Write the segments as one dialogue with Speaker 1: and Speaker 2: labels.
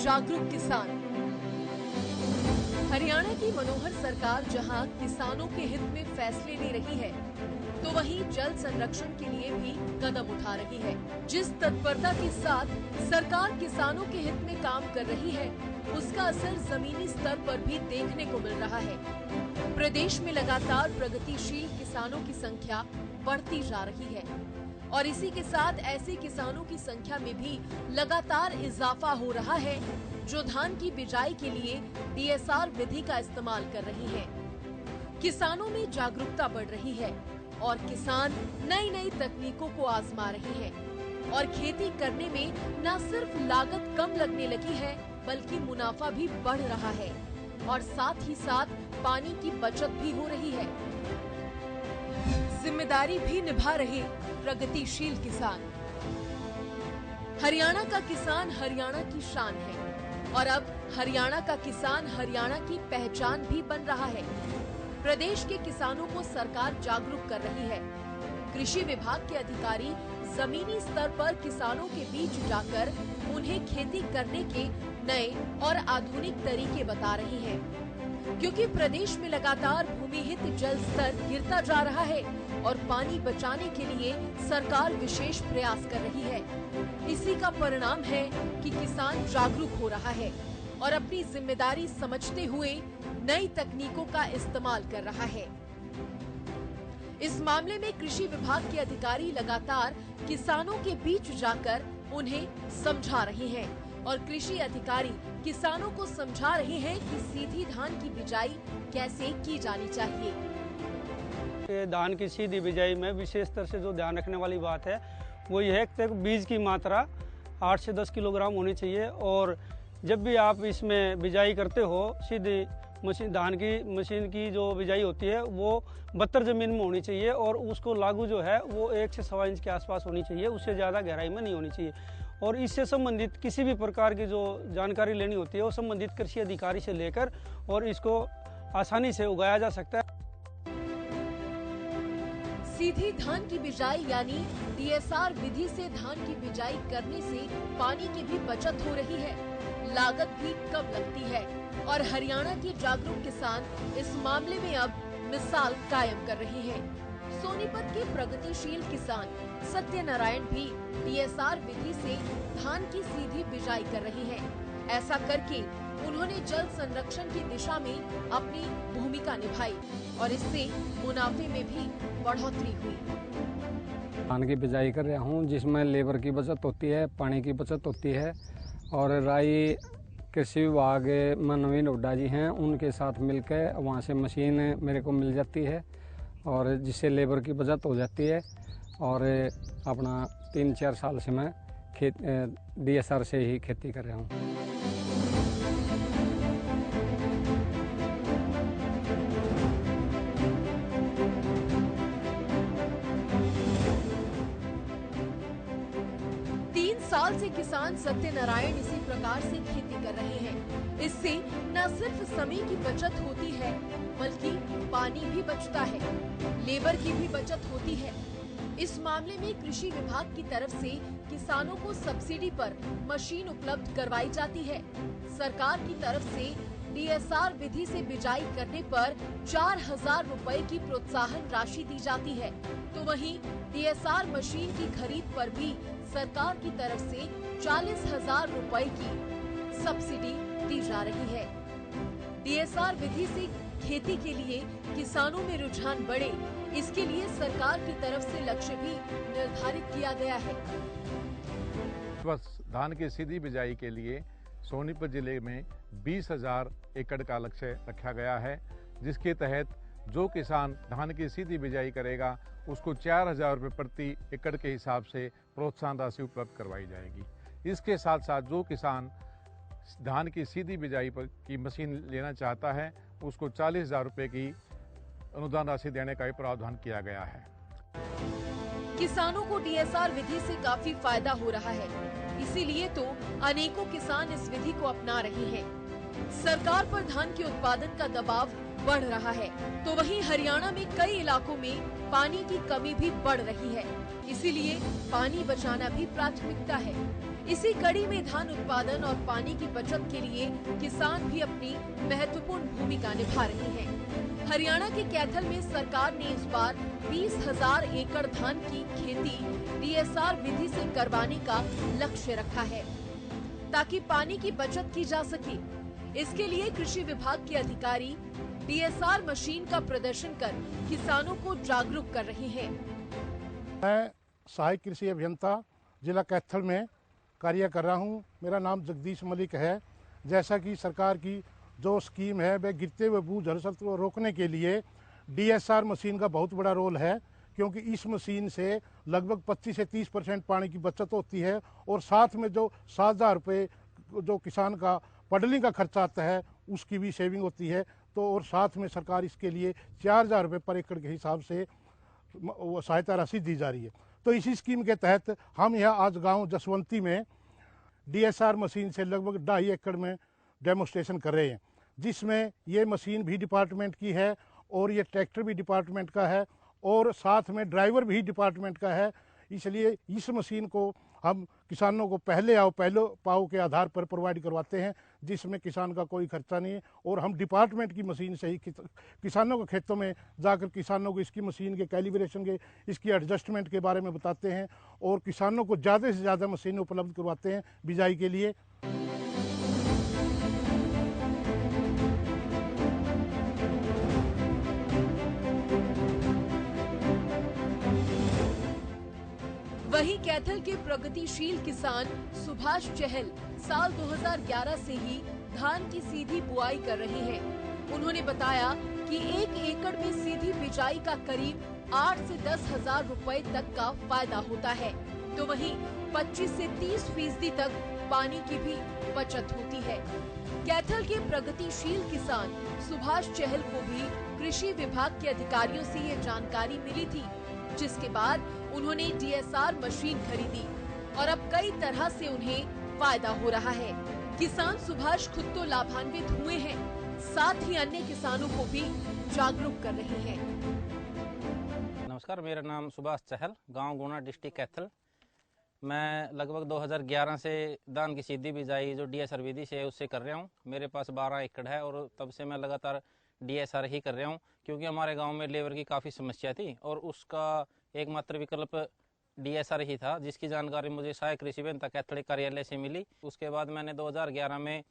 Speaker 1: जागरूक किसान। हरियाणा की मनोहर सरकार जहां किसानों के हित में फैसले ले रही है, तो वहीं जल संरक्षण के लिए भी कदम उठा रही है। जिस तत्परता के साथ सरकार किसानों के हित में काम कर रही है, उसका असर जमीनी स्तर पर भी देखने को मिल रहा है। प्रदेश में लगातार प्रगतिशील किसानों की संख्या बढ़ती जा रही है और इसी के साथ ऐसे किसानों की संख्या में भी लगातार इजाफा हो रहा है जो धान की बिजाई के लिए DSR विधि का इस्तेमाल कर रही हैं। किसानों में जागरूकता बढ़ रही है और किसान नई नई तकनीकों को आजमा रहे हैं और खेती करने में न सिर्फ लागत कम लगने लगी है बल्कि मुनाफा भी बढ़ रहा है और साथ ही साथ पानी की बचत भी हो रही है। जिम्मेदारी भी निभा रहे प्रगतिशील किसान। हरियाणा का किसान हरियाणा की शान है और अब हरियाणा का किसान हरियाणा की पहचान भी बन रहा है। प्रदेश के किसानों को सरकार जागरूक कर रही है। कृषि विभाग के अधिकारी जमीनी स्तर पर किसानों के बीच जाकर उन्हें खेती करने के नए और आधुनिक तरीके बता रही हैं, क्योंकि प्रदेश में लगातार भूमिहित जल स्तर गिरता जा रहा है और पानी बचाने के लिए सरकार विशेष प्रयास कर रही है। इसी का परिणाम है कि किसान जागरूक हो रहा है और अपनी जिम्मेदारी समझते हुए नई तकनीकों का इस्तेमाल कर रहा है। इस मामले में कृषि विभाग के अधिकारी लगातार किसानों के बीच जाकर उन्हें समझा रहे हैं और कृषि अधिकारी किसानों को समझा रहे हैं कि सीधी धान की बिजाई कैसे की जानी चाहिए।
Speaker 2: धान की सीधी बिजाई में विशेष तरह से जो ध्यान रखने वाली बात है वो यह है कि बीज की मात्रा 8 से 10 किलोग्राम होनी चाहिए और जब भी आप इसमें बिजाई करते हो सीधी मशीन धान की मशीन की जो बिजाई होती है वो 72 जमीन में होनी चाहिए और उसको लागू जो है वो 1 से 1.25 इंच के आसपास होनी चाहिए, उससे ज़्यादा गहराई में नहीं होनी चाहिए। और इससे संबंधित किसी भी प्रकार की जो जानकारी लेनी होती है वो संबंधित कृषि अधिकारी से लेकर और इसको आसानी से उगाया जा सकता है।
Speaker 1: सीधी धान की बिजाई यानी DSR विधि से धान की बिजाई करने से पानी की भी बचत हो रही है, लागत भी कम लगती है और हरियाणा के जागरूक किसान इस मामले में अब मिसाल कायम कर रहे हैं। सोनीपत के प्रगतिशील किसान सत्यनारायण भी DSR विधि से धान की सीधी बिजाई कर रहे हैं। ऐसा करके उन्होंने जल संरक्षण की दिशा में अपनी भूमिका निभाई और इससे मुनाफे में भी बढ़ोतरी हुई।
Speaker 3: धान की बिजाई कर रहा हूँ जिसमें लेबर की बचत होती है, पानी की बचत होती है और राई कृषि विभाग में नवीन हुड्डा जी हैं उनके साथ मिलकर वहाँ से मशीन मेरे को मिल जाती है और जिससे लेबर की बचत हो जाती है और अपना 3-4 साल से मैं DSR से ही खेती कर रहा हूँ।
Speaker 1: साल से किसान सत्यनारायण इसी प्रकार से खेती कर रहे हैं। इससे न सिर्फ समय की बचत होती है बल्कि पानी भी बचता है, लेबर की भी बचत होती है। इस मामले में कृषि विभाग की तरफ से किसानों को सब्सिडी पर मशीन उपलब्ध करवाई जाती है। सरकार की तरफ से DSR विधि से बिजाई करने पर 4,000 रुपए की प्रोत्साहन राशि दी जाती है, तो वहीं DSR मशीन की खरीद पर भी सरकार की तरफ से 40,000 रुपए की सब्सिडी दी जा रही है। DSR विधि से खेती के लिए किसानों में रुझान बढ़े, इसके लिए सरकार की तरफ से लक्ष्य भी निर्धारित किया गया है।
Speaker 4: बस धान की सीधी बिजाई के लिए सोनीपत जिले में 20,000 एकड़ का लक्ष्य रखा गया है, जिसके तहत जो किसान धान की सीधी बिजाई करेगा उसको 4,000 रुपये प्रति एकड़ के हिसाब से प्रोत्साहन राशि उपलब्ध करवाई जाएगी। इसके साथ साथ जो किसान धान की सीधी बिजाई पर की मशीन लेना चाहता है उसको 40,000 रुपये की अनुदान राशि देने का भी प्रावधान किया गया है।
Speaker 1: किसानों को DSR विधि से काफी फायदा हो रहा है, इसीलिए तो अनेकों किसान इस विधि को अपना रहे हैं। सरकार पर धान के उत्पादन का दबाव बढ़ रहा है, तो वहीं हरियाणा में कई इलाकों में पानी की कमी भी बढ़ रही है, इसीलिए पानी बचाना भी प्राथमिकता है। इसी कड़ी में धान उत्पादन और पानी की बचत के लिए किसान भी अपनी महत्वपूर्ण भूमिका निभा रहे हैं। हरियाणा के कैथल में सरकार ने इस बार 20,000 एकड़ धान की खेती DSR विधि से करवाने का लक्ष्य रखा है, ताकि पानी की बचत की जा सके। इसके लिए कृषि विभाग के अधिकारी DSR मशीन का प्रदर्शन कर किसानों को जागरूक कर रहे हैं।
Speaker 5: मैं सहायक कृषि अभियंता जिला कैथल में कार्य कर रहा हूं। मेरा नाम जगदीश मलिक है। जैसा कि सरकार की जो स्कीम है वह गिरते हुए भूजल को रोकने के लिए DSR मशीन का बहुत बड़ा रोल है, क्योंकि इस मशीन से लगभग 25 से 30% पानी की बचत होती है और साथ में जो 7,000 रुपये जो किसान का पडलिंग का खर्चा आता है उसकी भी सेविंग होती है। तो और साथ में सरकार इसके लिए 4,000 रुपये पर एकड़ के हिसाब से सहायता राशि दी जा रही है। तो इसी स्कीम के तहत हम यहाँ आज गांव जसवंती में DSR मशीन से लगभग 2.5 एकड़ में डेमोस्ट्रेशन कर रहे हैं, जिसमें ये मशीन भी डिपार्टमेंट की है और ये ट्रैक्टर भी डिपार्टमेंट का है और साथ में ड्राइवर भी डिपार्टमेंट का है। इसलिए इस मशीन को हम किसानों को पहले पाओ के आधार पर प्रोवाइड करवाते हैं, जिसमें किसान का कोई खर्चा नहीं है और हम डिपार्टमेंट की मशीन से ही किसानों के खेतों में जाकर किसानों को इसकी मशीन के कैलिब्रेशन के, इसकी एडजस्टमेंट के बारे में बताते हैं और किसानों को ज़्यादा से ज़्यादा मशीनें उपलब्ध करवाते हैं बिजाई के लिए।
Speaker 1: वहीं कैथल के प्रगतिशील किसान सुभाष चहल साल 2011 से ही धान की सीधी बुआई कर रहे हैं। उन्होंने बताया कि 1 एकड़ में सीधी बिजाई का करीब 8 से 10,000 रुपए तक का फायदा होता है, तो वहीं 25 से 30% तक पानी की भी बचत होती है। कैथल के प्रगतिशील किसान सुभाष चहल को भी कृषि विभाग के अधिकारियों से ये जानकारी मिली थी, जिसके बाद उन्होंने DSR मशीन खरीदी और अब कई तरह से उन्हें फायदा हो रहा है। किसान सुभाष खुद तो लाभान्वित हुए हैं, साथ ही अन्य किसानों को भी जागरूक कर रहे हैं।
Speaker 6: नमस्कार, मेरा नाम सुभाष चहल, गांव गुना, डिस्ट्रिक्ट कैथल। मैं लगभग 2011 से धान की सीधी बिजाई जो DSR विधि से है उससे कर रहा हूं। मेरे पास 12 एकड़ है और तब से मैं लगातार DSR ही कर रहा हूं, क्योंकि हमारे गांव में लेबर की काफ़ी समस्या थी और उसका एकमात्र विकल्प DSR ही था, जिसकी जानकारी मुझे सहायक कृषि अभियंता कैथल कार्यालय से मिली। उसके बाद मैंने 2011 में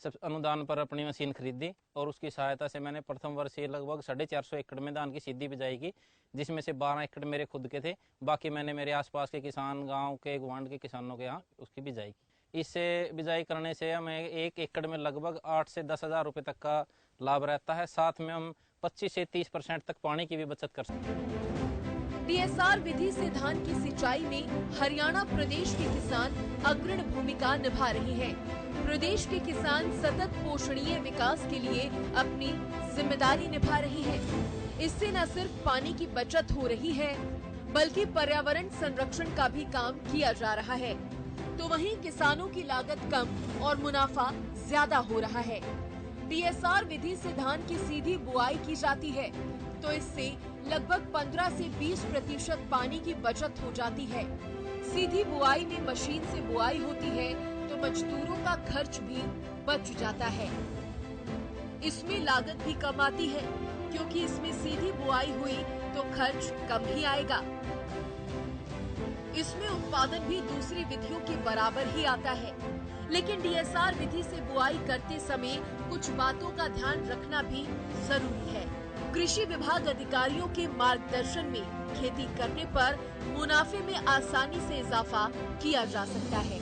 Speaker 6: सब अनुदान पर अपनी मशीन खरीदी और उसकी सहायता से मैंने प्रथम वर्ष लगभग 450 एकड़ में धान की सीधी बिजाई की, जिसमें से 12 एकड़ मेरे खुद के थे। बाकी मैंने मेरे आसपास के किसान, गांव के गुआंढ के किसानों के यहाँ उसकी बिजाई की। इससे बिजाई करने से हमें 1 एकड़ में लगभग 8 से 10,000 रुपये तक का लाभ रहता है। साथ में हम 25 से 30% तक पानी की भी बचत कर सकते हैं।
Speaker 1: DSR विधि से धान की सिंचाई में हरियाणा प्रदेश के किसान अग्रणी भूमिका निभा रहे हैं। प्रदेश के किसान सतत पोषणीय विकास के लिए अपनी जिम्मेदारी निभा रहे हैं। इससे न सिर्फ पानी की बचत हो रही है, बल्कि पर्यावरण संरक्षण का भी काम किया जा रहा है। तो वहीं किसानों की लागत कम और मुनाफा ज्यादा हो रहा है। DSR विधि से धान की सीधी बुआई की जाती है, तो इससे लगभग 15 से 20% पानी की बचत हो जाती है। सीधी बुआई में मशीन से बुआई होती है तो मजदूरों का खर्च भी बच जाता है। इसमें लागत भी कम आती है, क्योंकि इसमें सीधी बुआई हुई तो खर्च कम ही आएगा। इसमें उत्पादन भी दूसरी विधियों के बराबर ही आता है। लेकिन DSR विधि से बुआई करते समय कुछ बातों का ध्यान रखना भी जरूरी है। कृषि विभाग अधिकारियों के मार्गदर्शन में खेती करने पर मुनाफे में आसानी से इजाफा किया जा सकता है।